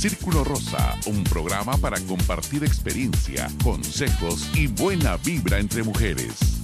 Círculo Rosa, un programa para compartir experiencia, consejos y buena vibra entre mujeres.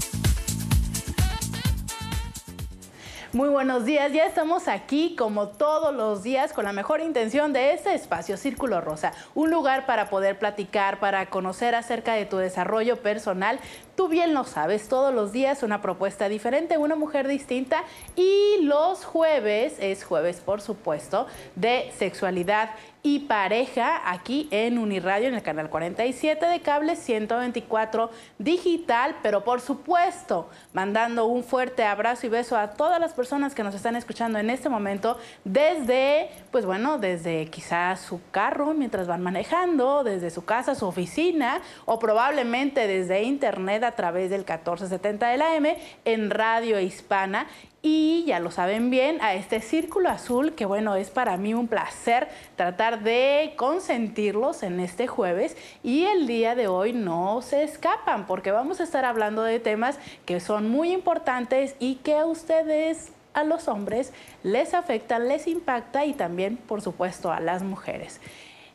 Muy buenos días, ya estamos aquí como todos los días con la mejor intención de este espacio Círculo Rosa, un lugar para poder platicar, para conocer acerca de tu desarrollo personal. Tú bien lo sabes, todos los días una propuesta diferente, una mujer distinta, y los jueves, es jueves por supuesto, de sexualidad y pareja aquí en Uniradio, en el canal 47 de cable, 124 digital, pero por supuesto mandando un fuerte abrazo y beso a todas las personas que nos están escuchando en este momento desde, pues bueno, desde quizás su carro mientras van manejando, desde su casa, su oficina, o probablemente desde internet a través del 1470 de la AM en Radio Hispana. Y ya lo saben bien, a este círculo azul, que bueno, es para mí un placer tratar de consentirlos en este jueves. Y el día de hoy no se escapan, porque vamos a estar hablando de temas que son muy importantes y que a ustedes, a los hombres, les afecta, les impacta, y también, por supuesto, a las mujeres.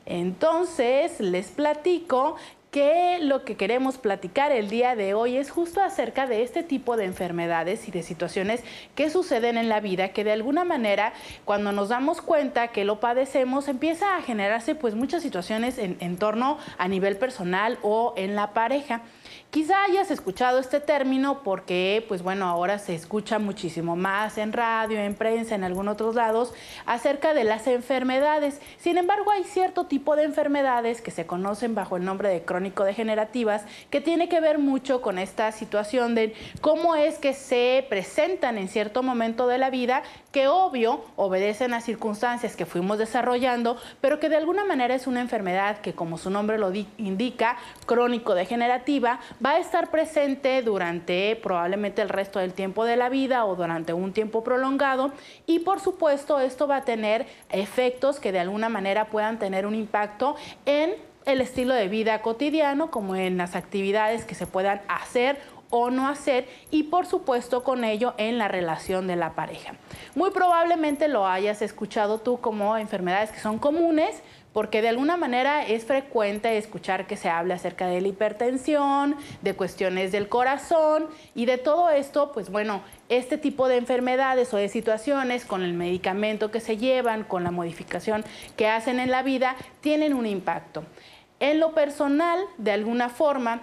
Entonces, les platico que lo que queremos platicar el día de hoy es justo acerca de este tipo de enfermedades y de situaciones que suceden en la vida, que de alguna manera, cuando nos damos cuenta que lo padecemos, empieza a generarse pues muchas situaciones en torno a nivel personal o en la pareja. Quizá hayas escuchado este término porque, pues bueno, ahora se escucha muchísimo más en radio, en prensa, en algunos otros lados, acerca de las enfermedades. Sin embargo, hay cierto tipo de enfermedades que se conocen bajo el nombre de crónico-degenerativas, que tiene que ver mucho con esta situación de cómo es que se presentan en cierto momento de la vida, que obvio obedecen a circunstancias que fuimos desarrollando, pero que de alguna manera es una enfermedad que, como su nombre lo indica, crónico-degenerativa, va a estar presente durante probablemente el resto del tiempo de la vida o durante un tiempo prolongado, y por supuesto esto va a tener efectos que de alguna manera puedan tener un impacto en el estilo de vida cotidiano, como en las actividades que se puedan hacer o no hacer, y por supuesto con ello en la relación de la pareja. Muy probablemente lo hayas escuchado tú como enfermedades que son comunes, porque de alguna manera es frecuente escuchar que se hable acerca de la hipertensión, de cuestiones del corazón, y de todo esto, pues bueno, este tipo de enfermedades o de situaciones con el medicamento que se llevan, con la modificación que hacen en la vida, tienen un impacto. En lo personal, de alguna forma,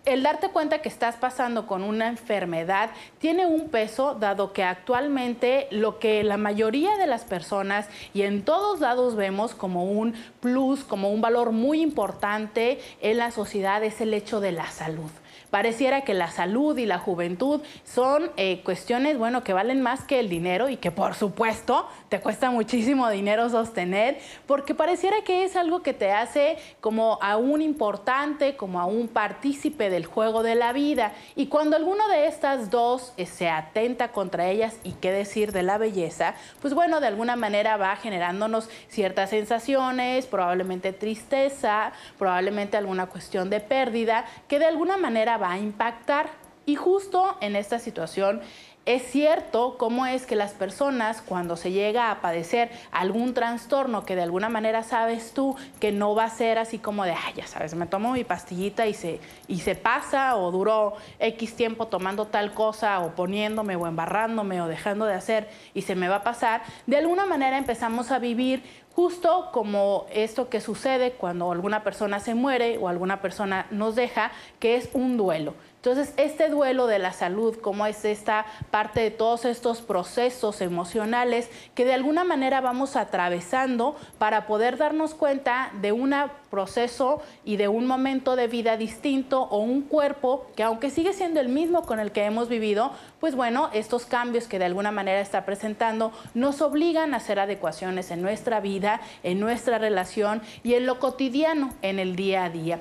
el darte cuenta que estás pasando con una enfermedad tiene un peso, dado que actualmente lo que la mayoría de las personas y en todos lados vemos como un plus, como un valor muy importante en la sociedad, es el hecho de la salud. Pareciera que la salud y la juventud son cuestiones, bueno, que valen más que el dinero y que por supuesto te cuesta muchísimo dinero sostener, porque pareciera que es algo que te hace como aún importante, como aún partícipe del juego de la vida. Y cuando alguno de estas dos se atenta contra ellas, y qué decir de la belleza, pues bueno, de alguna manera va generándonos ciertas sensaciones, probablemente tristeza, probablemente alguna cuestión de pérdida, que de alguna manera va a impactar. Y justo en esta situación es cierto cómo es que las personas, cuando se llega a padecer algún trastorno que de alguna manera sabes tú que no va a ser así como de, ay, ya sabes, me tomo mi pastillita y se pasa, o duró X tiempo tomando tal cosa, o poniéndome o embarrándome o dejando de hacer y se me va a pasar, de alguna manera empezamos a vivir justo como esto que sucede cuando alguna persona se muere o alguna persona nos deja, que es un duelo. Entonces, este duelo de la salud, como es esta parte de todos estos procesos emocionales que de alguna manera vamos atravesando para poder darnos cuenta de un proceso y de un momento de vida distinto, o un cuerpo que, aunque sigue siendo el mismo con el que hemos vivido, pues bueno, estos cambios que de alguna manera está presentando nos obligan a hacer adecuaciones en nuestra vida, en nuestra relación y en lo cotidiano, en el día a día.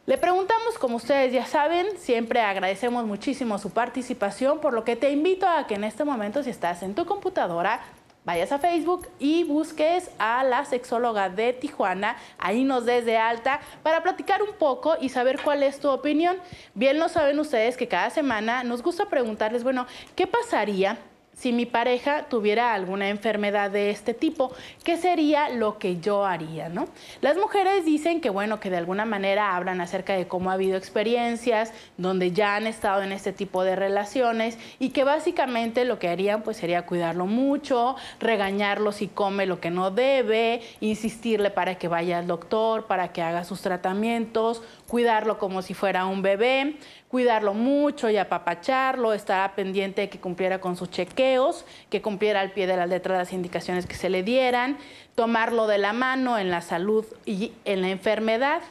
Le preguntamos, como ustedes ya saben, siempre agradecemos muchísimo su participación, por lo que te invito a que en este momento, si estás en tu computadora, vayas a Facebook y busques a la sexóloga de Tijuana, ahí nos des de alta para platicar un poco y saber cuál es tu opinión. Bien lo saben ustedes que cada semana nos gusta preguntarles, bueno, ¿qué pasaría si mi pareja tuviera alguna enfermedad de este tipo, ¿qué sería lo que yo haría, no? Las mujeres dicen que, bueno, que de alguna manera hablan acerca de cómo ha habido experiencias donde ya han estado en este tipo de relaciones y que básicamente lo que harían pues sería cuidarlo mucho, regañarlo si come lo que no debe, insistirle para que vaya al doctor, para que haga sus tratamientos, cuidarlo como si fuera un bebé, cuidarlo mucho y apapacharlo, estar pendiente de que cumpliera con sus chequeos, que cumpliera al pie de la letra las indicaciones que se le dieran, tomarlo de la mano en la salud y en la enfermedad.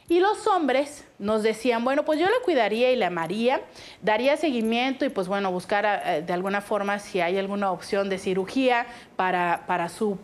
Y los hombres nos decían, bueno, pues yo le cuidaría y le amaría, daría seguimiento y pues bueno, buscar de alguna forma si hay alguna opción de cirugía para su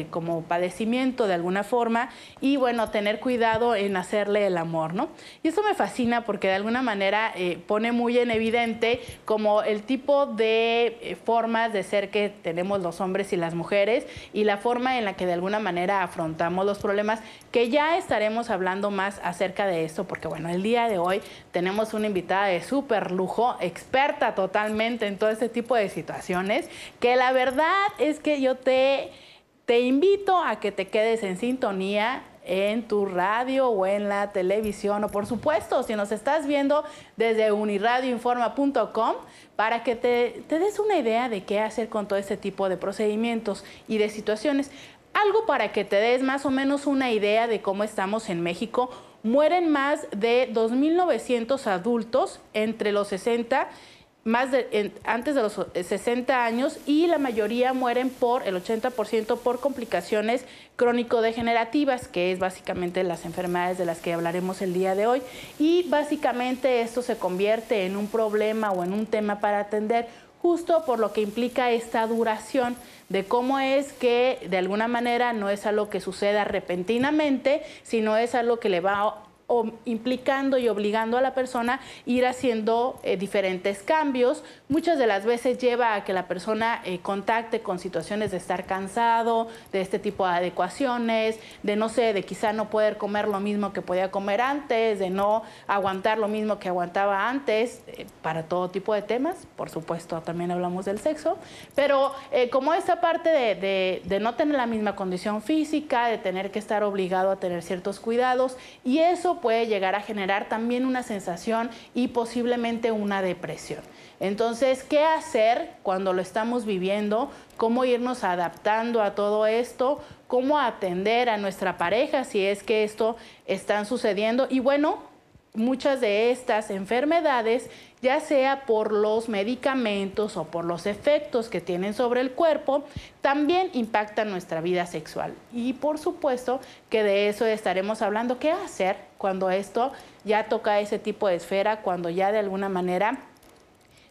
como padecimiento de alguna forma y bueno, tener cuidado en hacerle el amor, ¿no? Y eso me fascina porque de alguna manera pone muy en evidente como el tipo de formas de ser que tenemos los hombres y las mujeres y la forma en la que de alguna manera afrontamos los problemas, que ya estaremos hablando más acerca de esto porque bueno, el día de hoy tenemos una invitada de súper lujo, experta totalmente en todo este tipo de situaciones, que la verdad es que yo te invito a que te quedes en sintonía en tu radio o en la televisión o por supuesto si nos estás viendo desde uniradioinforma.com para que te des una idea de qué hacer con todo este tipo de procedimientos y de situaciones. Algo para que te des más o menos una idea de cómo estamos en México. Mueren más de 2.900 adultos entre los 60, antes de los 60 años y la mayoría mueren por el 80% por complicaciones crónico-degenerativas, que es básicamente las enfermedades de las que hablaremos el día de hoy. Y básicamente esto se convierte en un problema o en un tema para atender justo por lo que implica esta duración de cómo es que de alguna manera no es algo que suceda repentinamente, sino es algo que le va implicando y obligando a la persona ir haciendo diferentes cambios. Muchas de las veces lleva a que la persona contacte con situaciones de estar cansado, de este tipo de adecuaciones, de no sé, de quizá no poder comer lo mismo que podía comer antes, de no aguantar lo mismo que aguantaba antes, para todo tipo de temas. Por supuesto, también hablamos del sexo, pero como esta parte de no tener la misma condición física, de tener que estar obligado a tener ciertos cuidados, y eso puede llegar a generar también una sensación y posiblemente una depresión. Entonces, ¿qué hacer cuando lo estamos viviendo? ¿Cómo irnos adaptando a todo esto? ¿Cómo atender a nuestra pareja si es que esto está sucediendo? Y bueno, muchas de estas enfermedades, ya sea por los medicamentos o por los efectos que tienen sobre el cuerpo, también impactan nuestra vida sexual. Y por supuesto que de eso estaremos hablando. ¿Qué hacer cuando esto ya toca ese tipo de esfera, cuando ya de alguna manera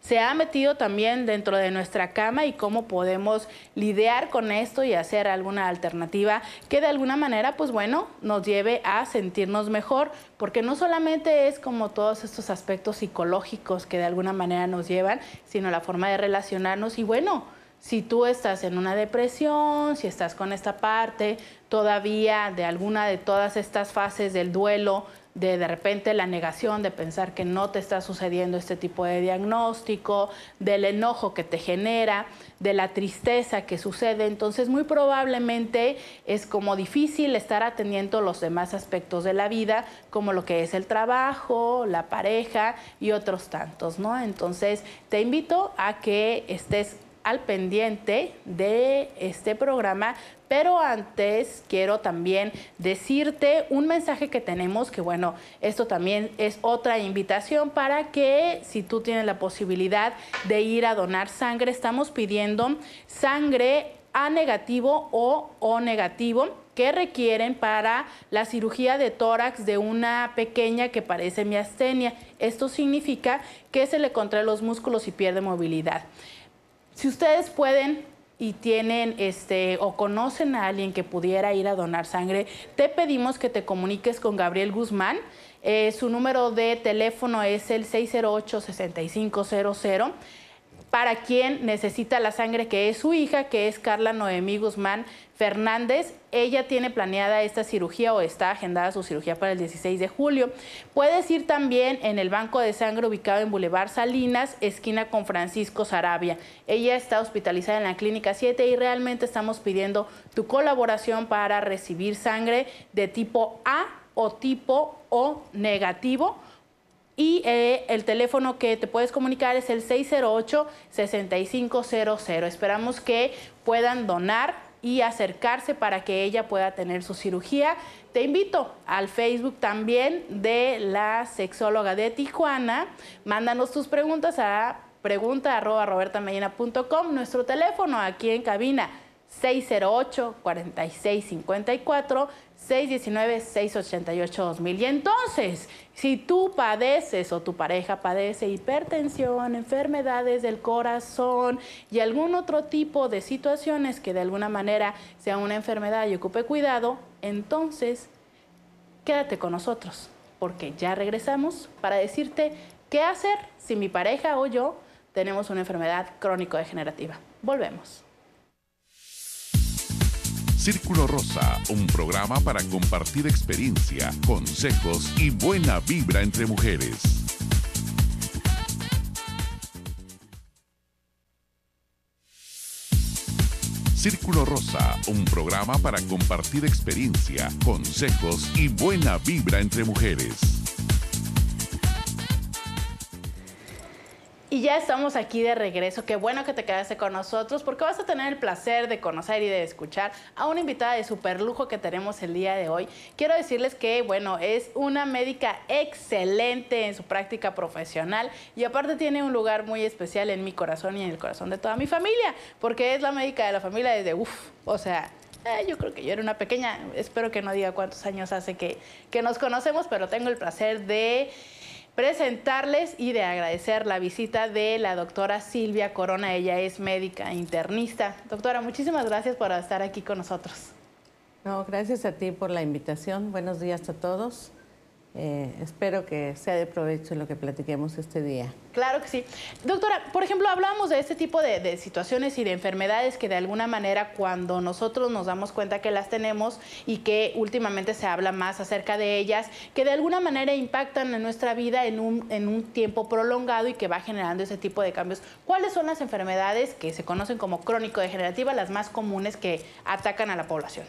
se ha metido también dentro de nuestra cama y cómo podemos lidiar con esto y hacer alguna alternativa que de alguna manera, pues bueno, nos lleve a sentirnos mejor? Porque no solamente es como todos estos aspectos psicológicos que de alguna manera nos llevan, sino la forma de relacionarnos. Y bueno, si tú estás en una depresión, si estás con esta parte todavía de alguna de todas estas fases del duelo, de repente la negación, de pensar que no te está sucediendo este tipo de diagnóstico, del enojo que te genera, de la tristeza que sucede, entonces muy probablemente es como difícil estar atendiendo los demás aspectos de la vida, como lo que es el trabajo, la pareja y otros tantos, ¿no? Entonces te invito a que estés al pendiente de este programa, pero antes quiero también decirte un mensaje que tenemos, que bueno, esto también es otra invitación para que si tú tienes la posibilidad de ir a donar sangre, estamos pidiendo sangre A negativo o O negativo que requieren para la cirugía de tórax de una pequeña que padece miastenia. Esto significa que se le contraen los músculos y pierde movilidad. Si ustedes pueden y tienen o conocen a alguien que pudiera ir a donar sangre, te pedimos que te comuniques con Gabriel Guzmán. Su número de teléfono es el 608-6500. para quien necesita la sangre, que es su hija, que es Carla Noemí Guzmán Fernández. Ella tiene planeada esta cirugía o está agendada su cirugía para el 16 de julio. Puedes ir también en el banco de sangre ubicado en Boulevard Salinas, esquina con Francisco Sarabia. Ella está hospitalizada en la Clínica 7 y realmente estamos pidiendo tu colaboración para recibir sangre de tipo A o tipo O negativo. Y el teléfono que te puedes comunicar es el 608-6500. Esperamos que puedan donar y acercarse para que ella pueda tener su cirugía. Te invito al Facebook también de la sexóloga de Tijuana. Mándanos tus preguntas a pregunta@robertamedina.com. Nuestro teléfono aquí en cabina 608-4654, 619-688-2000. Y entonces, si tú padeces o tu pareja padece hipertensión, enfermedades del corazón y algún otro tipo de situaciones que de alguna manera sea una enfermedad y ocupe cuidado, entonces quédate con nosotros, porque ya regresamos para decirte qué hacer si mi pareja o yo tenemos una enfermedad crónico-degenerativa. Volvemos. Círculo Rosa, un programa para compartir experiencia, consejos y buena vibra entre mujeres. Círculo Rosa, un programa para compartir experiencia, consejos y buena vibra entre mujeres. Y ya estamos aquí de regreso. Qué bueno que te quedaste con nosotros porque vas a tener el placer de conocer y de escuchar a una invitada de super lujo que tenemos el día de hoy. Quiero decirles que, bueno, es una médica excelente en su práctica profesional y aparte tiene un lugar muy especial en mi corazón y en el corazón de toda mi familia, porque es la médica de la familia desde, yo creo que yo era una pequeña, espero que no diga cuántos años hace que nos conocemos, pero tengo el placer de presentarles y de agradecer la visita de la doctora Silvia Corona. Ella es médica internista. Doctora, muchísimas gracias por estar aquí con nosotros. No, gracias a ti por la invitación. Buenos días a todos. Espero que sea de provecho lo que platiquemos este día. Claro que sí. Doctora, por ejemplo, hablábamos de este tipo de situaciones y de enfermedades que de alguna manera cuando nosotros nos damos cuenta que las tenemos y que últimamente se habla más acerca de ellas, que de alguna manera impactan en nuestra vida en un tiempo prolongado y que va generando ese tipo de cambios. ¿Cuáles son las enfermedades que se conocen como crónico-degenerativas, las más comunes que atacan a la población?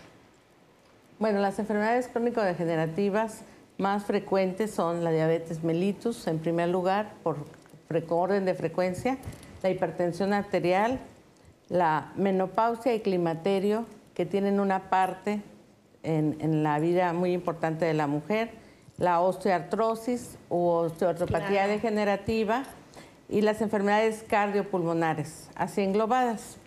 Bueno, las enfermedades crónico-degenerativas más frecuentes son la diabetes mellitus, en primer lugar, por orden de frecuencia, la hipertensión arterial, la menopausia y climaterio, que tienen una parte en la vida muy importante de la mujer, la osteoartrosis o osteoartropatía degenerativa y las enfermedades cardiopulmonares, así englobadas.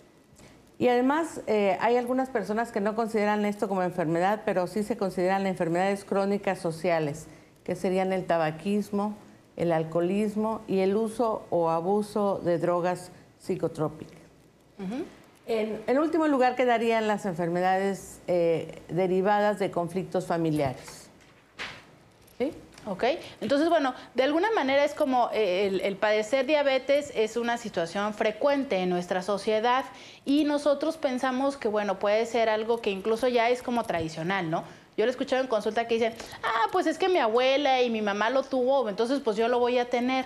Y además hay algunas personas que no consideran esto como enfermedad, pero sí se consideran enfermedades crónicas sociales, que serían el tabaquismo, el alcoholismo y el uso o abuso de drogas psicotrópicas. En último lugar quedarían las enfermedades derivadas de conflictos familiares. ¿Sí? Ok, entonces bueno, de alguna manera es como el padecer diabetes es una situación frecuente en nuestra sociedad y nosotros pensamos que bueno, puede ser algo que incluso ya es como tradicional, ¿no? Yo lo he escuchado en consulta que dicen, pues es que mi abuela y mi mamá lo tuvo, entonces pues yo lo voy a tener.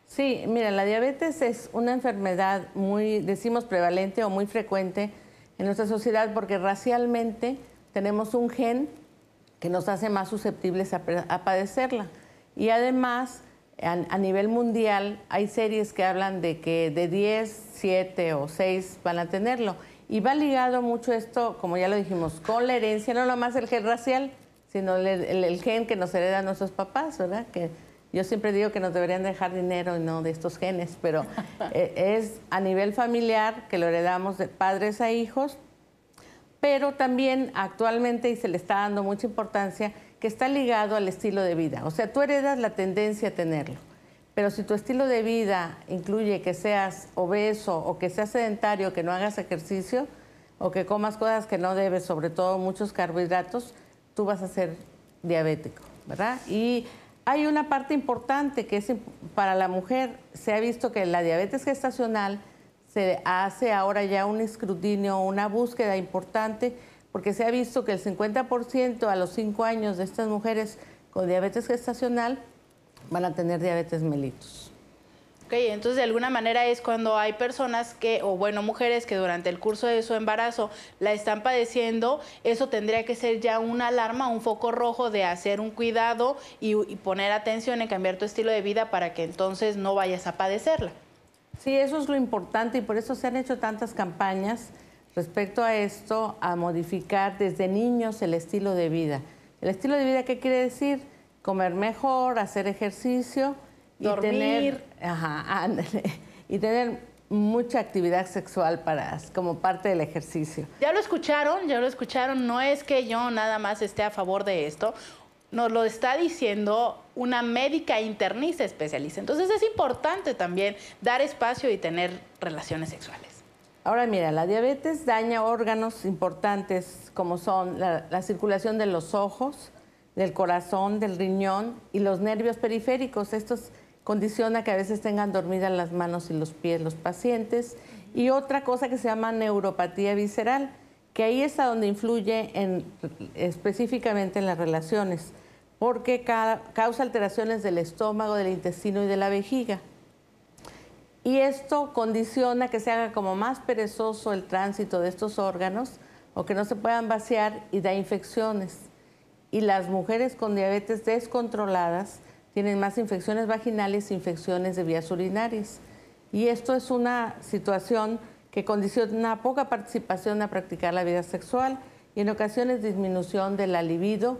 Sí, mira, la diabetes es una enfermedad muy, decimos, prevalente o muy frecuente en nuestra sociedad porque racialmente tenemos un gen que nos hace más susceptibles a padecerla. Y además, a nivel mundial, hay series que hablan de que de 10, 7 o 6 van a tenerlo. Y va ligado mucho esto, como ya lo dijimos, con la herencia, no nomás el gen racial, sino el gen que nos heredan nuestros papás, ¿verdad? Que yo siempre digo que nos deberían dejar dinero y no de estos genes, pero es a nivel familiar que lo heredamos de padres a hijos, pero también actualmente, y se le está dando mucha importancia, que está ligado al estilo de vida. O sea, tú heredas la tendencia a tenerlo, pero si tu estilo de vida incluye que seas obeso o que seas sedentario, que no hagas ejercicio o que comas cosas que no debes, sobre todo muchos carbohidratos, tú vas a ser diabético, ¿verdad? Y hay una parte importante que es para la mujer. Se ha visto que la diabetes gestacional se hace ahora ya un escrutinio, una búsqueda importante, porque se ha visto que el 50% a los 5 años de estas mujeres con diabetes gestacional van a tener diabetes mellitus. Ok, entonces de alguna manera es cuando hay personas que, o bueno, mujeres que durante el curso de su embarazo la están padeciendo, eso tendría que ser ya una alarma, un foco rojo de hacer un cuidado y poner atención en cambiar tu estilo de vida para que entonces no vayas a padecerla. Sí, eso es lo importante y por eso se han hecho tantas campañas respecto a esto, a modificar desde niños el estilo de vida. ¿El estilo de vida qué quiere decir? Comer mejor, hacer ejercicio, dormir. Y tener mucha actividad sexual como parte del ejercicio. Ya lo escucharon, no es que yo nada más esté a favor de esto, nos lo está diciendo una médica internista especialista. Entonces es importante también dar espacio y tener relaciones sexuales. Ahora mira, la diabetes daña órganos importantes como son la circulación de los ojos, del corazón, del riñón y los nervios periféricos. Estos condiciona que a veces tengan dormidas las manos y los pies los pacientes. Y otra cosa que se llama neuropatía visceral, que ahí es a donde influye específicamente en las relaciones, porque causa alteraciones del estómago, del intestino y de la vejiga. Y esto condiciona que se haga como más perezoso el tránsito de estos órganos o que no se puedan vaciar y da infecciones. Y las mujeres con diabetes descontroladas tienen más infecciones vaginales e infecciones de vías urinarias. Y esto es una situación que condiciona poca participación a practicar la vida sexual y en ocasiones disminución de la libido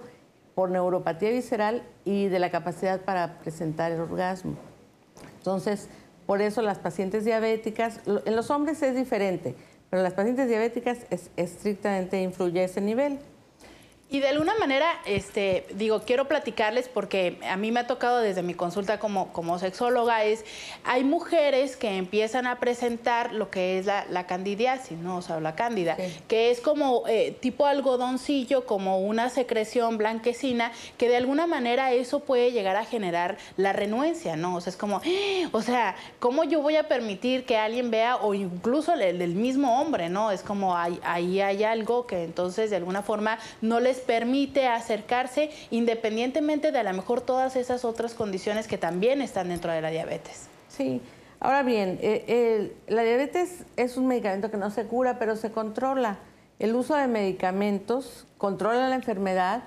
por neuropatía visceral y de la capacidad para presentar el orgasmo. Entonces, por eso las pacientes diabéticas, en los hombres es diferente, pero en las pacientes diabéticas estrictamente influye ese nivel. Y de alguna manera, quiero platicarles porque a mí me ha tocado desde mi consulta como sexóloga, hay mujeres que empiezan a presentar lo que es la candidiasis, ¿no? O sea, la cándida, sí, que es como tipo algodoncillo, como una secreción blanquecina, que de alguna manera eso puede llegar a generar la renuencia, ¿no? O sea, es como, ¿cómo yo voy a permitir que alguien vea, o incluso el mismo hombre, ¿no? Es como, ahí hay algo que entonces de alguna forma no les permite acercarse independientemente de a lo mejor todas esas otras condiciones que también están dentro de la diabetes. Sí, ahora bien, la diabetes es un medicamento que no se cura, pero se controla. El uso de medicamentos controla la enfermedad,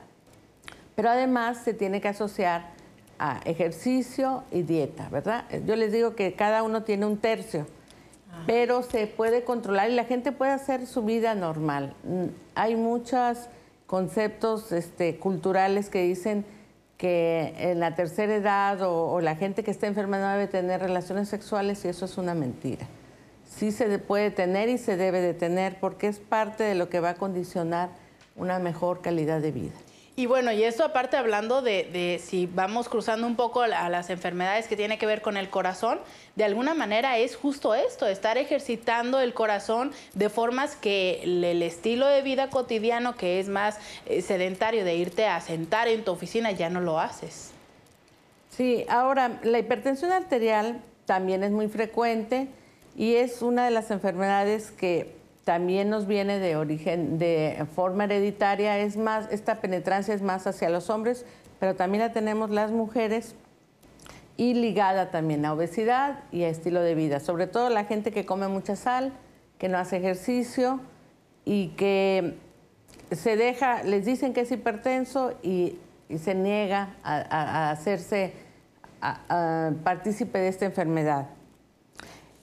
pero además se tiene que asociar a ejercicio y dieta, ¿verdad? Yo les digo que cada uno tiene un tercio, pero se puede controlar y la gente puede hacer su vida normal. Hay muchos conceptos culturales que dicen que en la tercera edad o la gente que está enferma no debe tener relaciones sexuales y eso es una mentira. Sí se puede tener y se debe de tener porque es parte de lo que va a condicionar una mejor calidad de vida. Y bueno, y esto aparte hablando de si vamos cruzando un poco a las enfermedades que tienen que ver con el corazón, de alguna manera es justo esto, estar ejercitando el corazón de formas que el estilo de vida cotidiano que es más sedentario de irte a sentar en tu oficina ya no lo haces. Sí, ahora la hipertensión arterial también es muy frecuente y es una de las enfermedades que también nos viene de origen, de forma hereditaria, esta penetrancia es más hacia los hombres, pero también la tenemos las mujeres y ligada también a obesidad y a estilo de vida, sobre todo la gente que come mucha sal, que no hace ejercicio y que les dicen que es hipertenso y se niega a hacerse partícipe de esta enfermedad.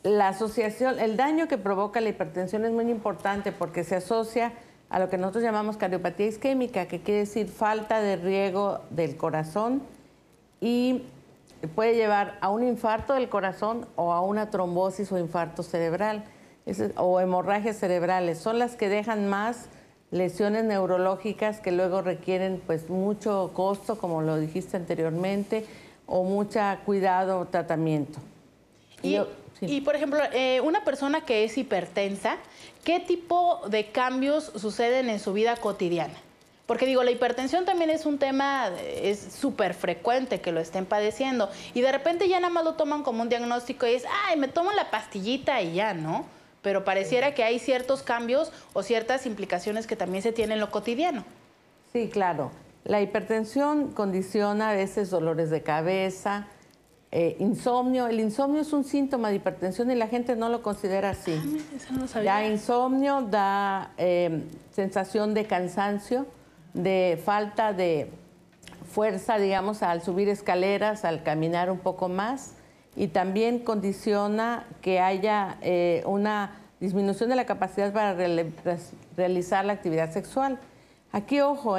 La asociación, el daño que provoca la hipertensión es muy importante porque se asocia a lo que nosotros llamamos cardiopatía isquémica, que quiere decir falta de riego del corazón y puede llevar a un infarto del corazón o a una trombosis o infarto cerebral o hemorragias cerebrales. Son las que dejan más lesiones neurológicas que luego requieren pues mucho costo, como lo dijiste anteriormente, o mucho cuidado o tratamiento. Y, por ejemplo, una persona que es hipertensa, ¿qué tipo de cambios suceden en su vida cotidiana? Porque digo, la hipertensión también es un tema, es súper frecuente que lo estén padeciendo. Y de repente ya nada más lo toman como un diagnóstico y es, ay, me tomo la pastillita y ya, ¿no? Pero pareciera que hay ciertos cambios o ciertas implicaciones que también se tienen en lo cotidiano. Sí, claro. La hipertensión condiciona a veces dolores de cabeza, insomnio. El insomnio es un síntoma de hipertensión y la gente no lo considera así. Eso no lo sabía. Da insomnio, da sensación de cansancio, de falta de fuerza, digamos, al subir escaleras, al caminar un poco más, y también condiciona que haya una disminución de la capacidad para realizar la actividad sexual. Aquí, ojo,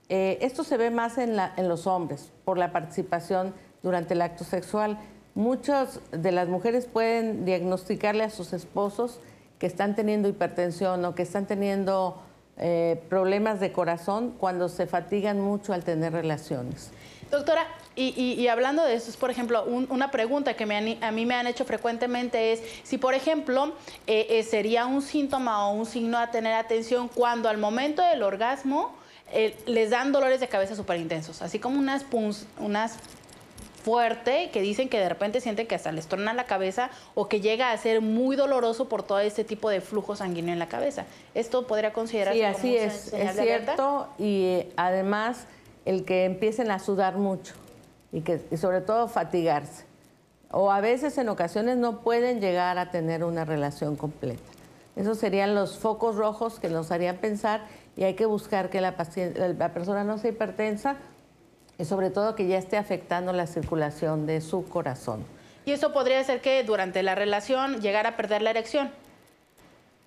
esto se ve más en los hombres por la participación durante el acto sexual. Muchas de las mujeres pueden diagnosticarle a sus esposos que están teniendo hipertensión o que están teniendo problemas de corazón cuando se fatigan mucho al tener relaciones. Doctora, y hablando de eso, por ejemplo, una pregunta que a mí me han hecho frecuentemente es si, por ejemplo, sería un síntoma o un signo a tener atención cuando al momento del orgasmo les dan dolores de cabeza súper intensos, así como unas fuerte, que dicen que de repente sienten que hasta les torna la cabeza o que llega a ser muy doloroso por todo este tipo de flujo sanguíneo en la cabeza. ¿Esto podría considerarse como así es cierto, y además el que empiecen a sudar mucho y sobre todo fatigarse. O a veces en ocasiones no pueden llegar a tener una relación completa. Esos serían los focos rojos que nos harían pensar, y hay que buscar que la persona no sea hipertensa y sobre todo que ya esté afectando la circulación de su corazón. ¿Y eso podría ser que durante la relación llegara a perder la erección?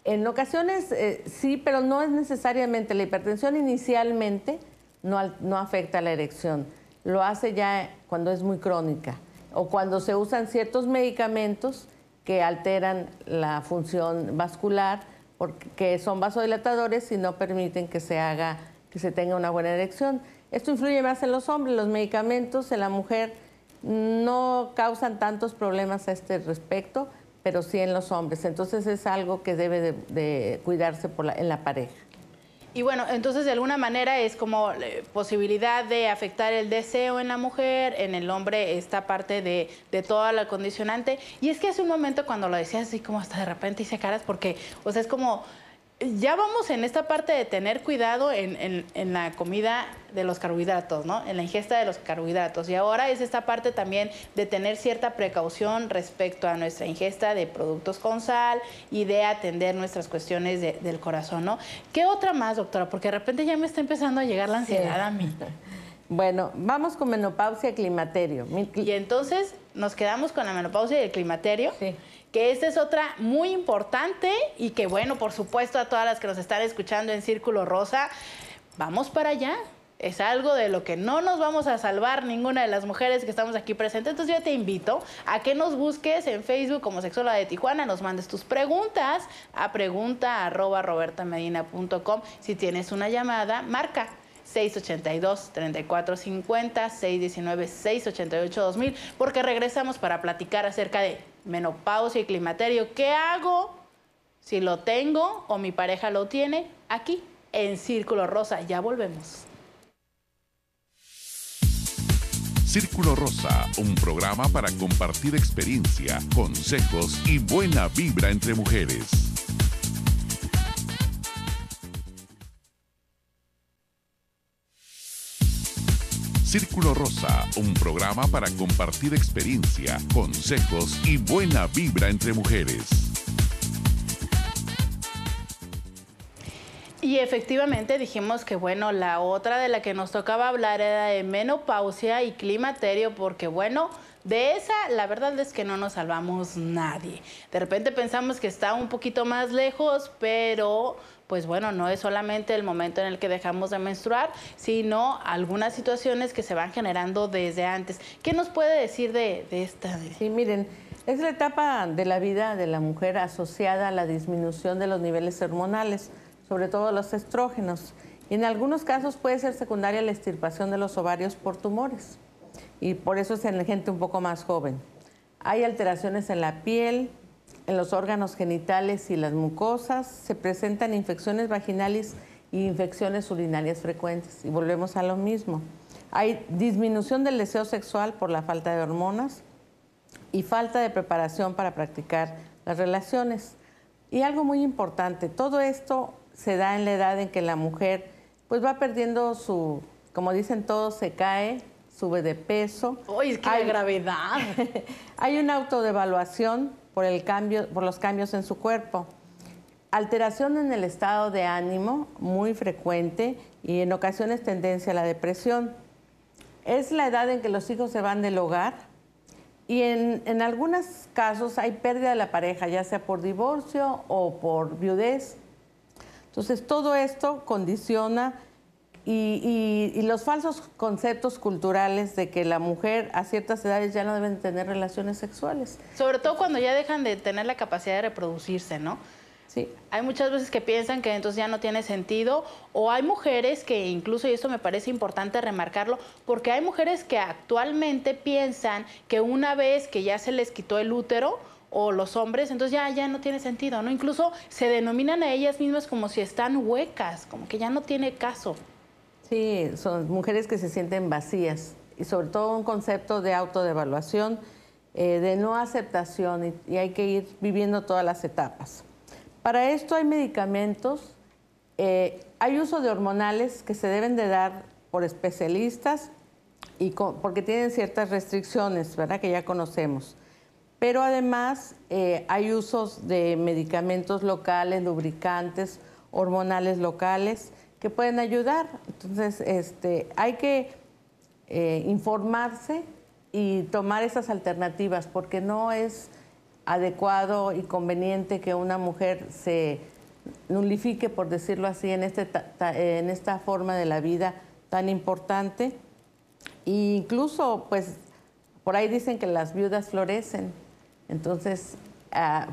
En ocasiones sí, pero no es necesariamente. La hipertensión inicialmente no afecta la erección. Lo hace ya cuando es muy crónica o cuando se usan ciertos medicamentos que alteran la función vascular, porque son vasodilatadores y no permiten que se tenga una buena erección. Esto influye más en los hombres. Los medicamentos en la mujer no causan tantos problemas a este respecto, pero sí en los hombres. Entonces es algo que debe de cuidarse en la pareja. Y bueno, entonces de alguna manera es como posibilidad de afectar el deseo en la mujer, en el hombre esta parte de toda la condicionante. Y es que hace un momento cuando lo decías así como hasta de repente hice caras porque, o sea, es como... Ya vamos en esta parte de tener cuidado en la comida de los carbohidratos, ¿no? En la ingesta de los carbohidratos. Y ahora es esta parte también de tener cierta precaución respecto a nuestra ingesta de productos con sal y de atender nuestras cuestiones del corazón, ¿no? ¿Qué otra más, doctora? Porque de repente ya me está empezando a llegar la ansiedad a mí. Bueno, vamos con menopausia y climaterio. Y entonces nos quedamos con la menopausia y el climaterio. Sí. Que esta es otra muy importante y que, bueno, por supuesto, a todas las que nos están escuchando en Círculo Rosa, vamos para allá. Es algo de lo que no nos vamos a salvar ninguna de las mujeres que estamos aquí presentes. Entonces yo te invito a que nos busques en Facebook como Sexóloga de Tijuana, nos mandes tus preguntas a pregunta@robertamedina.com. Si tienes una llamada, marca 682-3450, 619-688-2000, porque regresamos para platicar acerca de menopausia y climaterio. ¿Qué hago si lo tengo o mi pareja lo tiene? Aquí en Círculo Rosa. Ya volvemos. Círculo Rosa, un programa para compartir experiencia, consejos y buena vibra entre mujeres. Círculo Rosa, un programa para compartir experiencia, consejos y buena vibra entre mujeres. Y efectivamente dijimos que, bueno, la otra de la que nos tocaba hablar era de menopausia y climaterio, porque, bueno, de esa la verdad es que no nos salvamos nadie. De repente pensamos que está un poquito más lejos, pero... pues bueno, no es solamente el momento en el que dejamos de menstruar, sino algunas situaciones que se van generando desde antes. ¿Qué nos puede decir de esta? Sí, miren, es la etapa de la vida de la mujer asociada a la disminución de los niveles hormonales, sobre todo los estrógenos. Y en algunos casos puede ser secundaria la extirpación de los ovarios por tumores. Y por eso es en gente un poco más joven. Hay alteraciones en la piel, en los órganos genitales y las mucosas, se presentan infecciones vaginales y infecciones urinarias frecuentes. Y volvemos a lo mismo. Hay disminución del deseo sexual por la falta de hormonas y falta de preparación para practicar las relaciones. Y algo muy importante, todo esto se da en la edad en que la mujer pues va perdiendo su, como dicen todos, se cae, sube de peso. ¡Uy, es que la gravedad! Hay una autodevaluación por los cambios en su cuerpo. Alteración en el estado de ánimo, muy frecuente, y en ocasiones tendencia a la depresión. Es la edad en que los hijos se van del hogar y en algunos casos hay pérdida de la pareja, ya sea por divorcio o por viudez. Entonces, todo esto condiciona y los falsos conceptos culturales de que la mujer a ciertas edades ya no deben tener relaciones sexuales. Sobre todo cuando ya dejan de tener la capacidad de reproducirse, ¿no? Sí. Hay muchas veces que piensan que entonces ya no tiene sentido, o hay mujeres que incluso, y esto me parece importante remarcarlo, porque hay mujeres que actualmente piensan que una vez que ya se les quitó el útero, o los hombres, entonces ya no tiene sentido, ¿no? Incluso se denominan a ellas mismas como si están huecas, como que ya no tiene caso. Sí, son mujeres que se sienten vacías y sobre todo un concepto de autodevaluación, de no aceptación y hay que ir viviendo todas las etapas. Para esto hay medicamentos, hay uso de hormonales que se deben de dar por especialistas y porque tienen ciertas restricciones, ¿verdad? Que ya conocemos. Pero además hay usos de medicamentos locales, lubricantes, hormonales locales que pueden ayudar. Entonces, hay que informarse y tomar esas alternativas porque no es adecuado y conveniente que una mujer se nulifique, por decirlo así, en esta forma de la vida tan importante. E incluso, pues, por ahí dicen que las viudas florecen. Entonces,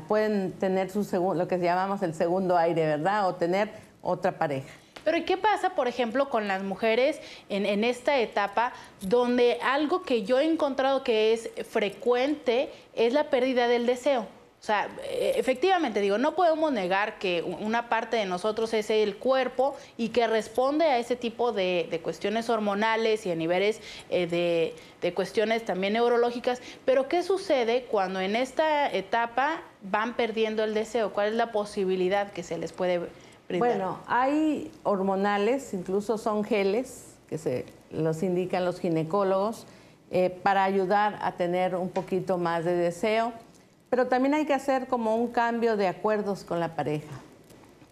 pueden tener lo que llamamos el segundo aire, ¿verdad? O tener otra pareja. Pero ¿y qué pasa, por ejemplo, con las mujeres en esta etapa donde algo que yo he encontrado que es frecuente es la pérdida del deseo? O sea, efectivamente, digo, no podemos negar que una parte de nosotros es el cuerpo y que responde a ese tipo de cuestiones hormonales y a niveles de cuestiones también neurológicas, pero ¿qué sucede cuando en esta etapa van perdiendo el deseo? ¿Cuál es la posibilidad que se les puede brindar? Bueno, hay hormonales, incluso son geles que se los indican los ginecólogos para ayudar a tener un poquito más de deseo. Pero también hay que hacer como un cambio de acuerdos con la pareja,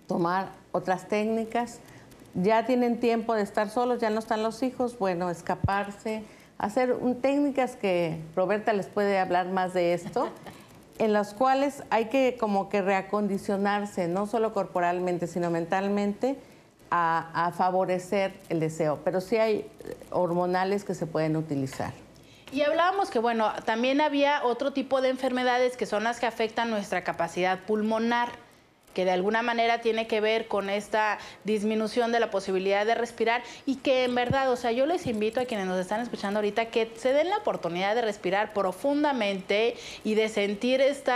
tomar otras técnicas. Ya tienen tiempo de estar solos, ya no están los hijos, bueno, escaparse, hacer técnicas que Roberta les puede hablar más de esto, en las cuales hay que como que reacondicionarse, no solo corporalmente, sino mentalmente, a favorecer el deseo. Pero sí hay hormonales que se pueden utilizar. Y hablábamos que, bueno, también había otro tipo de enfermedades que son las que afectan nuestra capacidad pulmonar, que de alguna manera tiene que ver con esta disminución de la posibilidad de respirar y que en verdad, o sea, yo les invito a quienes nos están escuchando ahorita que se den la oportunidad de respirar profundamente y de sentir este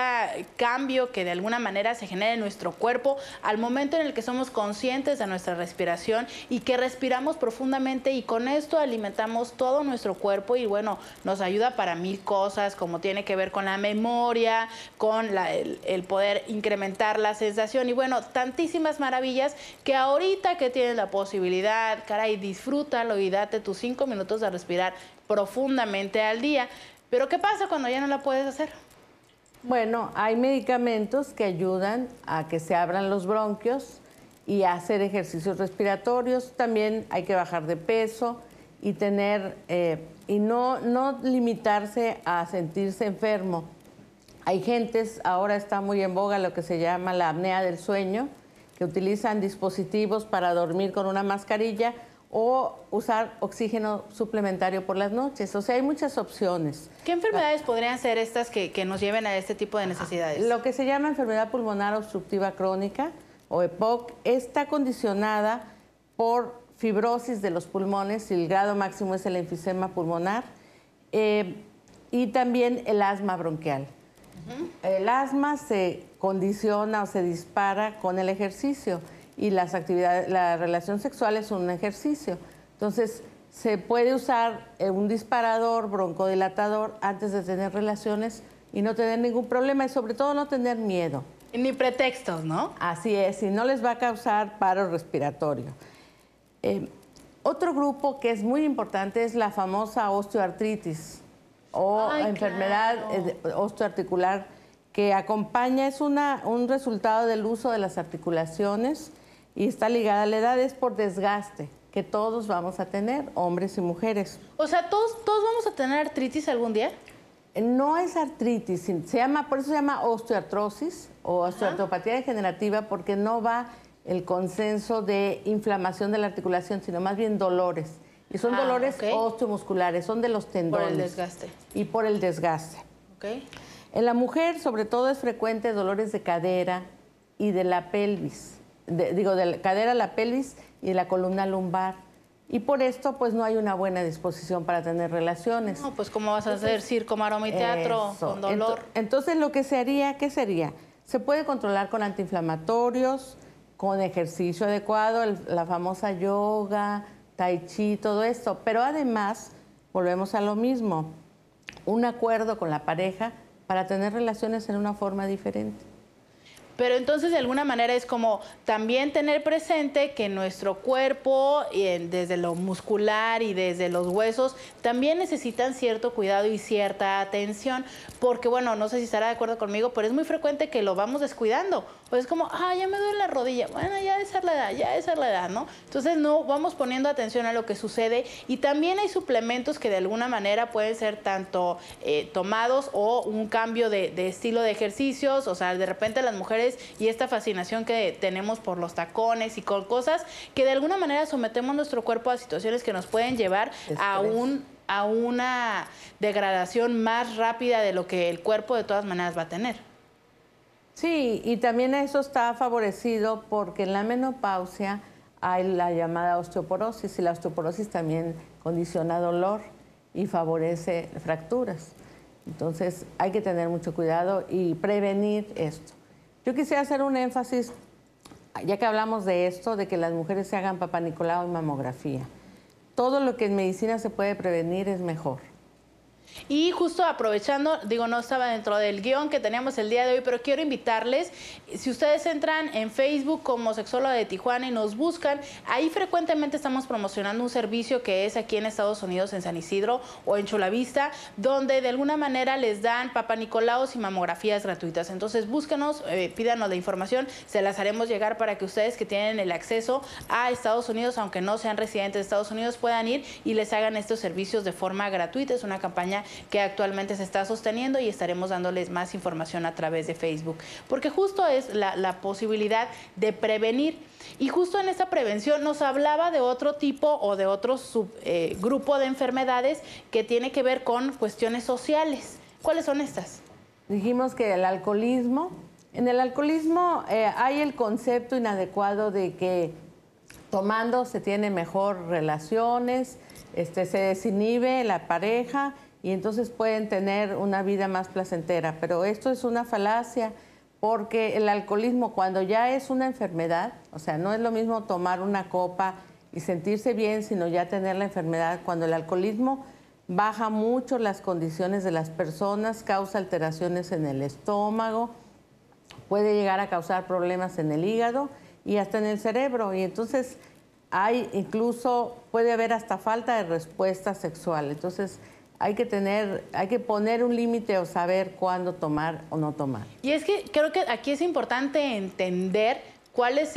cambio que de alguna manera se genera en nuestro cuerpo al momento en el que somos conscientes de nuestra respiración y que respiramos profundamente y con esto alimentamos todo nuestro cuerpo y bueno, nos ayuda para mil cosas como tiene que ver con la memoria, con el poder incrementar la sensación y bueno, tantísimas maravillas que ahorita que tienes la posibilidad, caray, disfrútalo y date tus 5 minutos de respirar profundamente al día. Pero ¿qué pasa cuando ya no la puedes hacer? Bueno, hay medicamentos que ayudan a que se abran los bronquios y a hacer ejercicios respiratorios. También hay que bajar de peso y tener y no limitarse a sentirse enfermo. Hay gentes, ahora está muy en boga lo que se llama la apnea del sueño, que utilizan dispositivos para dormir con una mascarilla o usar oxígeno suplementario por las noches. O sea, hay muchas opciones. ¿Qué enfermedades podrían ser estas que nos lleven a este tipo de necesidades? Lo que se llama enfermedad pulmonar obstructiva crónica o EPOC está condicionada por fibrosis de los pulmones y el grado máximo es el enfisema pulmonar y también el asma bronquial. El asma se condiciona o se dispara con el ejercicio y las actividades, la relación sexual es un ejercicio. Entonces, se puede usar un disparador, broncodilatador, antes de tener relaciones y no tener ningún problema y sobre todo no tener miedo. Ni pretextos, ¿no? Así es, y no les va a causar paro respiratorio. Otro grupo que es muy importante es la famosa osteoartritis o enfermedad osteoarticular que acompaña, es un resultado del uso de las articulaciones y está ligada a la edad, es por desgaste que todos vamos a tener, hombres y mujeres. O sea, ¿todos vamos a tener artritis algún día? No es artritis, por eso se llama osteoartrosis o osteoartropatía degenerativa, porque no va el consenso de inflamación de la articulación, sino más bien dolores. Y son dolores osteomusculares, son de los tendones. Por el desgaste. Y por el desgaste. Okay. En la mujer, sobre todo, es frecuente dolores de cadera y de la pelvis. De la cadera, la pelvis y de la columna lumbar. Y por esto, pues, no hay una buena disposición para tener relaciones. No, pues, ¿cómo vas a hacer circo, maroma y teatro con dolor? Entonces, lo que se haría, ¿qué sería? Se puede controlar con antiinflamatorios, con ejercicio adecuado, la famosa yoga, tai chi, todo esto. Pero además, volvemos a lo mismo, un acuerdo con la pareja para tener relaciones en una forma diferente. Pero entonces de alguna manera es como también tener presente que nuestro cuerpo, desde lo muscular y desde los huesos, también necesitan cierto cuidado y cierta atención, porque bueno, no sé si estará de acuerdo conmigo, pero es muy frecuente que lo vamos descuidando. O es como, ya me duele la rodilla, bueno, ya esa es la edad, ¿no? Entonces no vamos poniendo atención a lo que sucede y también hay suplementos que de alguna manera pueden ser tanto tomados o un cambio de estilo de ejercicios, o sea, de repente las mujeres y esta fascinación que tenemos por los tacones y con cosas que de alguna manera sometemos nuestro cuerpo a situaciones que nos pueden llevar a una degradación más rápida de lo que el cuerpo de todas maneras va a tener. Sí, y también eso está favorecido porque en la menopausia hay la llamada osteoporosis y la osteoporosis también condiciona dolor y favorece fracturas. Entonces hay que tener mucho cuidado y prevenir esto. Yo quisiera hacer un énfasis, ya que hablamos de esto, de que las mujeres se hagan Papá Nicolau y mamografía. Todo lo que en medicina se puede prevenir es mejor. Y justo aprovechando, digo, no estaba dentro del guión que teníamos el día de hoy, pero quiero invitarles, si ustedes entran en Facebook como Sexóloga de Tijuana y nos buscan, ahí frecuentemente estamos promocionando un servicio que es aquí en Estados Unidos, en San Isidro o en Chulavista, donde de alguna manera les dan Papá Nicolaos y mamografías gratuitas. Entonces búsquenos, pídanos la información, se las haremos llegar para que ustedes que tienen el acceso a Estados Unidos, aunque no sean residentes de Estados Unidos, puedan ir y les hagan estos servicios de forma gratuita. Es una campaña que actualmente se está sosteniendo y estaremos dándoles más información a través de Facebook, porque justo es la posibilidad de prevenir. Y justo en esta prevención nos hablaba de otro tipo o de otro grupo de enfermedades que tiene que ver con cuestiones sociales. ¿Cuáles son estas? Dijimos que el alcoholismo. En el alcoholismo hay el concepto inadecuado de que tomando se tiene mejor relaciones, se desinhibe la pareja y entonces pueden tener una vida más placentera. Pero esto es una falacia porque el alcoholismo, cuando ya es una enfermedad, o sea, no es lo mismo tomar una copa y sentirse bien, sino ya tener la enfermedad. Cuando el alcoholismo baja mucho las condiciones de las personas, causa alteraciones en el estómago, puede llegar a causar problemas en el hígado y hasta en el cerebro. Y entonces puede haber hasta falta de respuesta sexual. Entonces, hay que poner un límite o saber cuándo tomar o no tomar. Y es que creo que aquí es importante entender cuál es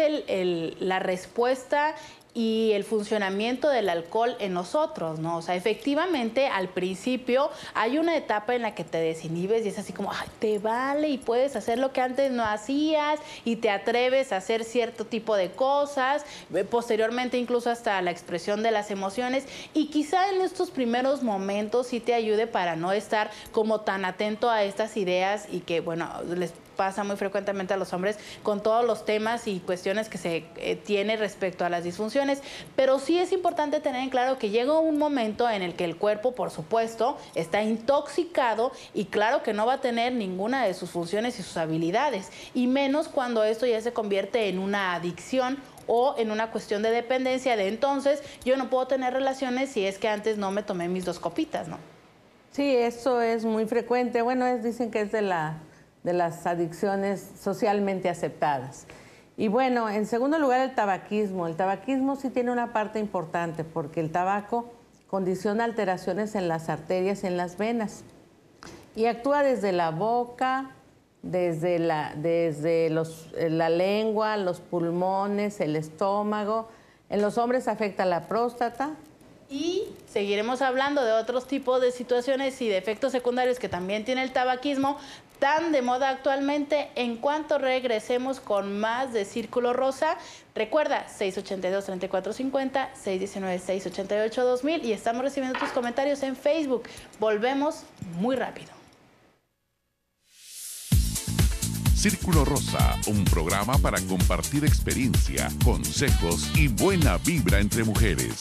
la respuesta y el funcionamiento del alcohol en nosotros, ¿no? O sea, efectivamente, al principio hay una etapa en la que te desinhibes y es así como, te vale y puedes hacer lo que antes no hacías y te atreves a hacer cierto tipo de cosas, posteriormente incluso hasta la expresión de las emociones y quizá en estos primeros momentos sí te ayude para no estar como tan atento a estas ideas y que, bueno, les pasa muy frecuentemente a los hombres con todos los temas y cuestiones que se tiene respecto a las disfunciones, pero sí es importante tener en claro que llega un momento en el que el cuerpo, por supuesto, está intoxicado y claro que no va a tener ninguna de sus funciones y sus habilidades, y menos cuando esto ya se convierte en una adicción o en una cuestión de dependencia de entonces yo no puedo tener relaciones si es que antes no me tomé mis 2 copitas, ¿no? Sí, eso es muy frecuente. Bueno, dicen que es de las adicciones socialmente aceptadas. Y bueno, en segundo lugar, el tabaquismo. El tabaquismo sí tiene una parte importante porque el tabaco condiciona alteraciones en las arterias y en las venas. Y actúa desde la boca, desde la lengua, los pulmones, el estómago. En los hombres afecta la próstata. Y seguiremos hablando de otros tipos de situaciones y de efectos secundarios que también tiene el tabaquismo, tan de moda actualmente, en cuanto regresemos con más de Círculo Rosa. Recuerda, 682-3450, 619-688-2000 y estamos recibiendo tus comentarios en Facebook. Volvemos muy rápido. Círculo Rosa, un programa para compartir experiencia, consejos y buena vibra entre mujeres.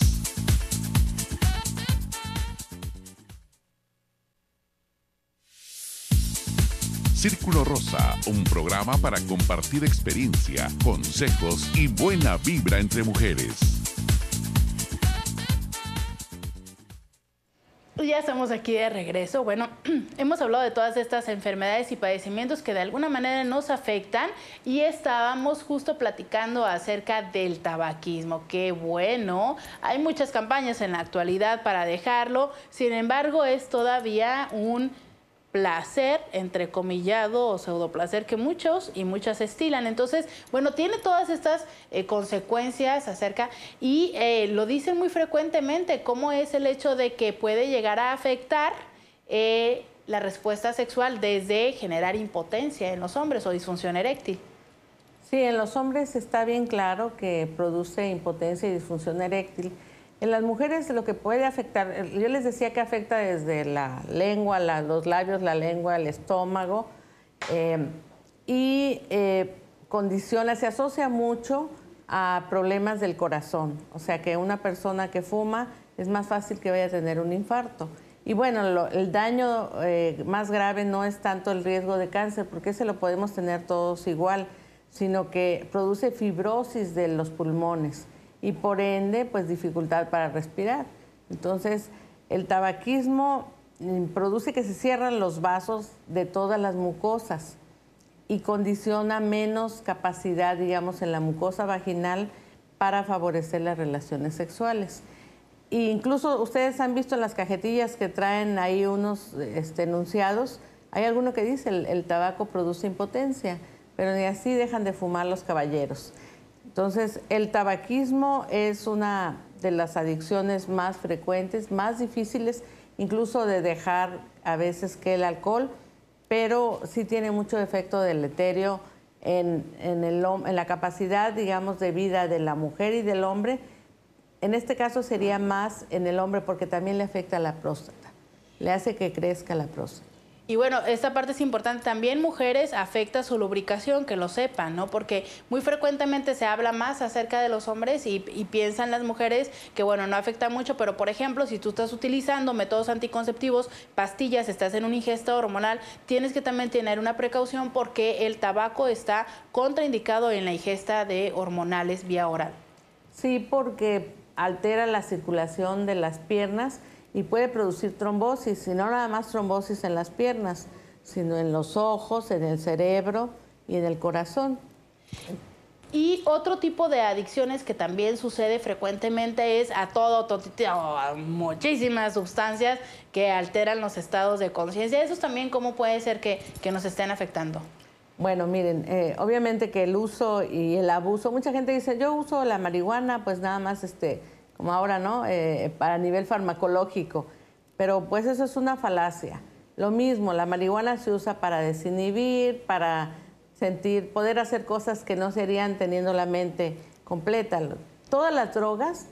Círculo Rosa, un programa para compartir experiencia, consejos y buena vibra entre mujeres. Ya estamos aquí de regreso. Bueno, hemos hablado de todas estas enfermedades y padecimientos que de alguna manera nos afectan y estábamos justo platicando acerca del tabaquismo. Qué bueno, hay muchas campañas en la actualidad para dejarlo, sin embargo es todavía un placer, entrecomillado o pseudoplacer que muchos y muchas estilan. Entonces, bueno, tiene todas estas consecuencias acerca y lo dicen muy frecuentemente, cómo es el hecho de que puede llegar a afectar la respuesta sexual desde generar impotencia en los hombres o disfunción eréctil. Sí, en los hombres está bien claro que produce impotencia y disfunción eréctil. En las mujeres lo que puede afectar, yo les decía que afecta desde la lengua, los labios, la lengua, el estómago condiciona, se asocia mucho a problemas del corazón. O sea que una persona que fuma es más fácil que vaya a tener un infarto. Y bueno, el daño más grave no es tanto el riesgo de cáncer, porque ese lo podemos tener todos igual, sino que produce fibrosis de los pulmones y por ende, pues dificultad para respirar. Entonces, el tabaquismo produce que se cierran los vasos de todas las mucosas y condiciona menos capacidad, digamos, en la mucosa vaginal para favorecer las relaciones sexuales. E incluso ustedes han visto en las cajetillas que traen ahí unos enunciados, hay alguno que dice el tabaco produce impotencia, pero ni así dejan de fumar los caballeros. Entonces, el tabaquismo es una de las adicciones más frecuentes, más difíciles, incluso de dejar a veces que el alcohol, pero sí tiene mucho efecto deleterio en la capacidad, digamos, de vida de la mujer y del hombre. En este caso sería más en el hombre porque también le afecta a la próstata, le hace que crezca la próstata. Y bueno, esta parte es importante. También mujeres afecta su lubricación, que lo sepan, ¿no? Porque muy frecuentemente se habla más acerca de los hombres y piensan las mujeres que, bueno, no afecta mucho, pero por ejemplo, si tú estás utilizando métodos anticonceptivos, pastillas, estás en una ingesta hormonal, tienes que también tener una precaución porque el tabaco está contraindicado en la ingesta de hormonales vía oral. Sí, porque altera la circulación de las piernas y puede producir trombosis, y no nada más trombosis en las piernas, sino en los ojos, en el cerebro y en el corazón. Y otro tipo de adicciones que también sucede frecuentemente es a muchísimas sustancias que alteran los estados de conciencia. Eso también, ¿cómo puede ser que nos estén afectando? Bueno, miren, obviamente que el uso y el abuso, mucha gente dice, yo uso la marihuana, pues nada más como ahora, ¿no? Para nivel farmacológico, pero pues eso es una falacia. Lo mismo, la marihuana se usa para desinhibir, para poder hacer cosas que no serían teniendo la mente completa. Todas las drogas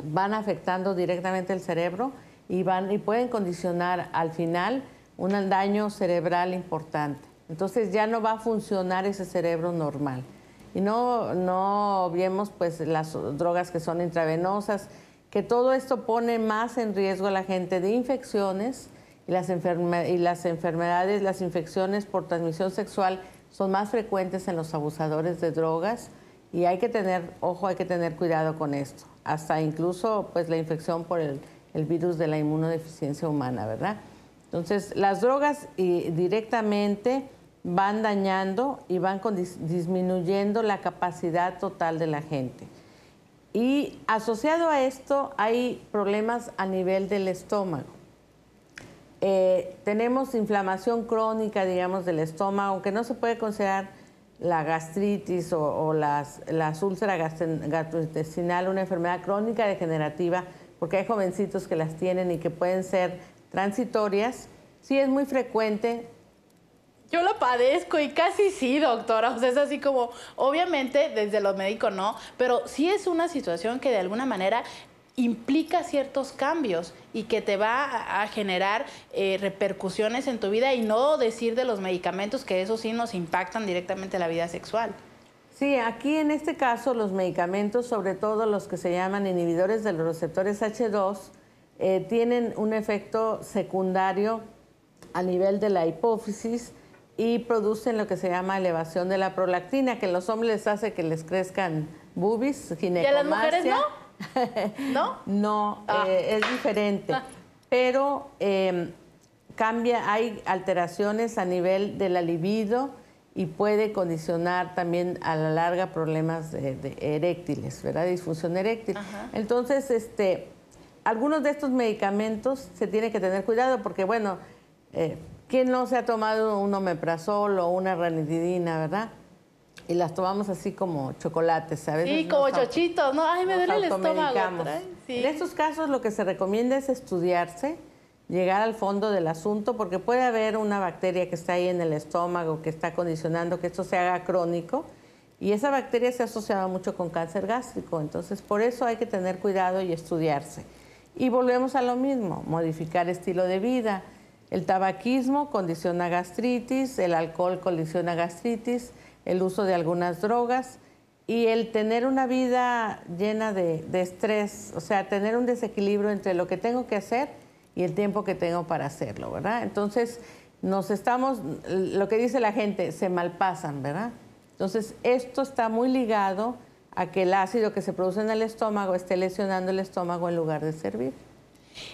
van afectando directamente el cerebro y pueden condicionar al final un daño cerebral importante. Entonces ya no va a funcionar ese cerebro normal. Y no vemos pues las drogas que son intravenosas, que todo esto pone más en riesgo a la gente de infecciones y las enfermedades, las infecciones por transmisión sexual son más frecuentes en los abusadores de drogas y hay que tener, ojo, hay que tener cuidado con esto, hasta incluso pues la infección por el virus de la inmunodeficiencia humana, ¿verdad? Entonces, las drogas directamente van dañando y van disminuyendo la capacidad total de la gente. Y asociado a esto hay problemas a nivel del estómago. Tenemos inflamación crónica, digamos, del estómago, aunque no se puede considerar la gastritis o las úlceras gastrointestinal una enfermedad crónica degenerativa, porque hay jovencitos que las tienen y que pueden ser transitorias. Sí es muy frecuente. Yo lo padezco y casi sí, doctora. O sea, es así como, obviamente, desde lo médico no, pero sí es una situación que de alguna manera implica ciertos cambios y que te va a generar repercusiones en tu vida, y no decir de los medicamentos, que eso sí nos impactan directamente la vida sexual. Sí, aquí en este caso los medicamentos, sobre todo los que se llaman inhibidores de los receptores H2, tienen un efecto secundario a nivel de la hipófisis y producen lo que se llama elevación de la prolactina, que en los hombres les hace que les crezcan boobies, ginecomastia. ¿Y a las mujeres no? ¿No? No, es diferente. Pero cambia, hay alteraciones a nivel de la libido y puede condicionar también a la larga problemas de eréctiles, ¿verdad? Disfunción eréctil. Ajá. Entonces, algunos de estos medicamentos se tiene que tener cuidado porque, bueno, ¿quién no se ha tomado un omeprazol o una ranitidina, verdad? Y las tomamos así como chocolates, ¿sabes? Sí, como chochitos, ¿no? Ay, me duele el estómago. Sí. En estos casos lo que se recomienda es estudiarse, llegar al fondo del asunto, porque puede haber una bacteria que está ahí en el estómago que está condicionando que esto se haga crónico, y esa bacteria se ha asociado mucho con cáncer gástrico. Entonces, por eso hay que tener cuidado y estudiarse. Y volvemos a lo mismo, modificar estilo de vida. El tabaquismo condiciona gastritis, el alcohol condiciona gastritis, el uso de algunas drogas y el tener una vida llena de estrés, o sea, tener un desequilibrio entre lo que tengo que hacer y el tiempo que tengo para hacerlo, ¿verdad? Entonces, lo que dice la gente, se malpasan, ¿verdad? Entonces, esto está muy ligado a que el ácido que se produce en el estómago esté lesionando el estómago en lugar de servir.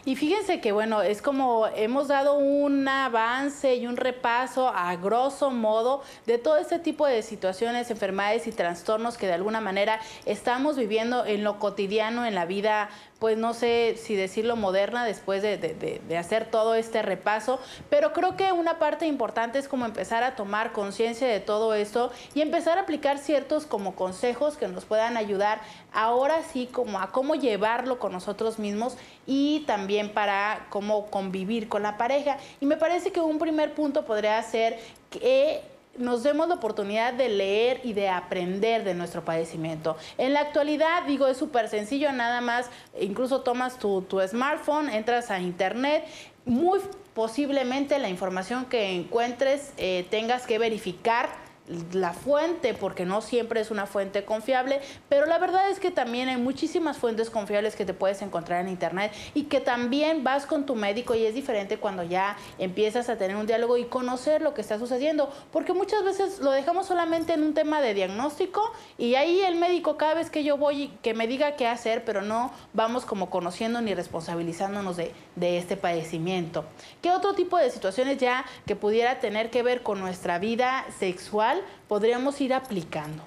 Y fíjense que, bueno, es como hemos dado un avance y un repaso a grosso modo de todo este tipo de situaciones, enfermedades y trastornos que de alguna manera estamos viviendo en lo cotidiano, en la vida, pues no sé si decirlo moderna, después de hacer todo este repaso, pero creo que una parte importante es como empezar a tomar conciencia de todo esto y empezar a aplicar ciertos como consejos que nos puedan ayudar ahora sí como a cómo llevarlo con nosotros mismos y también para cómo convivir con la pareja. Y me parece que un primer punto podría ser que nos demos la oportunidad de leer y de aprender de nuestro padecimiento. En la actualidad, digo, es súper sencillo, nada más, incluso tomas tu smartphone, entras a internet, muy posiblemente la información que encuentres tengas que verificar la fuente, porque no siempre es una fuente confiable, pero la verdad es que también hay muchísimas fuentes confiables que te puedes encontrar en internet y que también vas con tu médico, y es diferente cuando ya empiezas a tener un diálogo y conocer lo que está sucediendo, porque muchas veces lo dejamos solamente en un tema de diagnóstico y ahí el médico cada vez que yo voy que me diga qué hacer, pero no vamos como conociendo ni responsabilizándonos de este padecimiento. ¿Qué otro tipo de situaciones ya que pudiera tener que ver con nuestra vida sexual podríamos ir aplicando?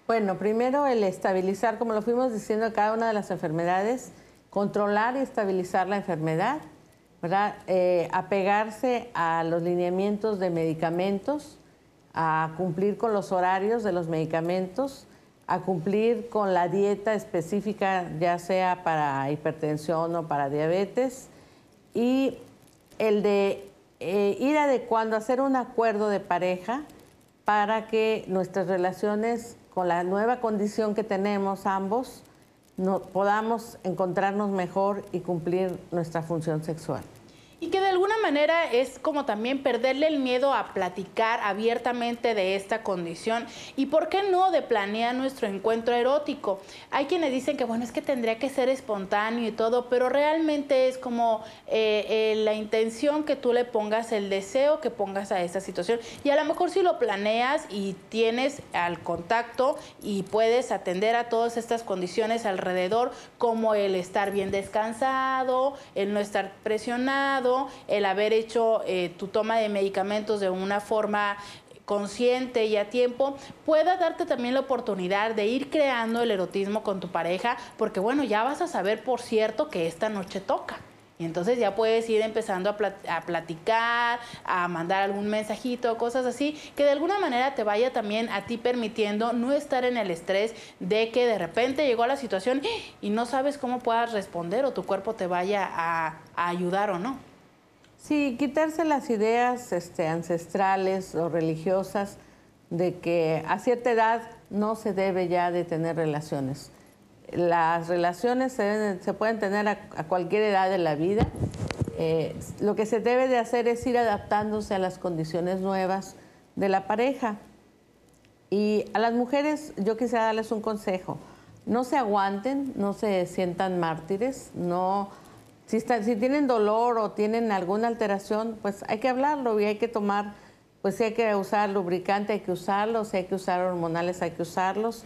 Bueno, primero el estabilizar, como lo fuimos diciendo, cada una de las enfermedades, controlar y estabilizar la enfermedad, ¿verdad? Apegarse a los lineamientos de medicamentos, a cumplir con los horarios de los medicamentos, a cumplir con la dieta específica, ya sea para hipertensión o para diabetes, y el de ir adecuando, hacer un acuerdo de pareja para que nuestras relaciones, con la nueva condición que tenemos ambos, podamos encontrarnos mejor y cumplir nuestra función sexual. ¿Y que de alguna manera es como también perderle el miedo a platicar abiertamente de esta condición y por qué no de planear nuestro encuentro erótico. Hay quienes dicen que bueno, es que tendría que ser espontáneo y todo, pero realmente es como la intención que tú le pongas, el deseo que pongas a esta situación, y a lo mejor si lo planeas y tienes al contacto y puedes atender a todas estas condiciones alrededor, como el estar bien descansado, el no estar presionado, el haber hecho tu toma de medicamentos de una forma consciente y a tiempo, pueda darte también la oportunidad de ir creando el erotismo con tu pareja, porque bueno, ya vas a saber, por cierto, que esta noche toca. Y entonces ya puedes ir empezando a platicar, a mandar algún mensajito, cosas así, que de alguna manera te vaya también a ti permitiendo no estar en el estrés de que de repente llegó la situación y no sabes cómo puedas responder o tu cuerpo te vaya a ayudar o no. Sí, quitarse las ideas ancestrales o religiosas de que a cierta edad no se debe ya de tener relaciones. Las relaciones se pueden tener a cualquier edad de la vida. Lo que se debe de hacer es ir adaptándose a las condiciones nuevas de la pareja. Y a las mujeres yo quisiera darles un consejo. No se aguanten, no se sientan mártires, no... Si tienen dolor o tienen alguna alteración, pues hay que hablarlo y hay que tomar, pues si hay que usar lubricante, hay que usarlo, si hay que usar hormonales, hay que usarlos,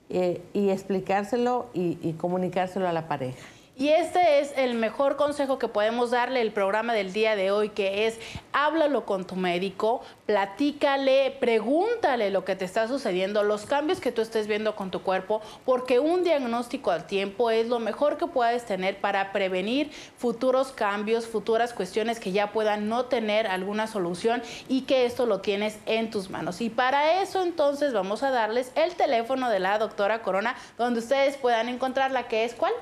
y explicárselo y comunicárselo a la pareja. Y este es el mejor consejo que podemos darle el programa del día de hoy, que es háblalo con tu médico, platícale, pregúntale lo que te está sucediendo, los cambios que tú estés viendo con tu cuerpo, porque un diagnóstico al tiempo es lo mejor que puedes tener para prevenir futuros cambios, futuras cuestiones que ya puedan no tener alguna solución y que esto lo tienes en tus manos. Y para eso entonces vamos a darles el teléfono de la doctora Corona, donde ustedes puedan encontrarla, que es ¿cuál?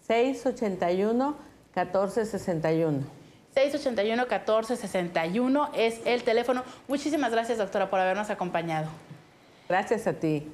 681-1461. 681-1461 es el teléfono. Muchísimas gracias, doctora, por habernos acompañado. Gracias a ti.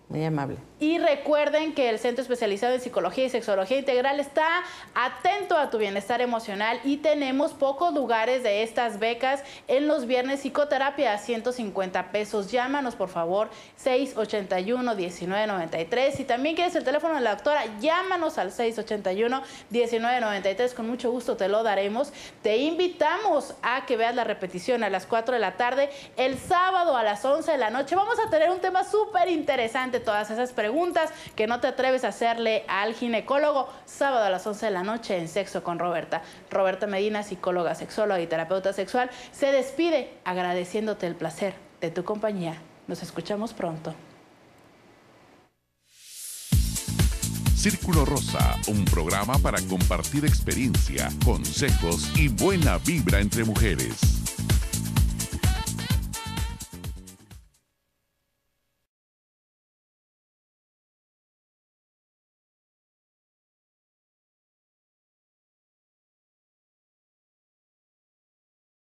Muy amable. Y recuerden que el Centro Especializado en Psicología y Sexología Integral está atento a tu bienestar emocional y tenemos pocos lugares de estas becas en los viernes. Psicoterapia a 150 pesos. Llámanos, por favor, 681-1993. Si también quieres el teléfono de la doctora, llámanos al 681-1993. Con mucho gusto te lo daremos. Te invitamos a que veas la repetición a las 4 de la tarde. El sábado a las 11 de la noche vamos a tener un tema súper interesante. Todas esas preguntas que no te atreves a hacerle al ginecólogo. Sábado a las 11 de la noche en Sexo con Roberta. Roberta Medina, psicóloga, sexóloga y terapeuta sexual, se despide agradeciéndote el placer de tu compañía. Nos escuchamos pronto. Círculo Rosa, un programa para compartir experiencia, consejos y buena vibra entre mujeres.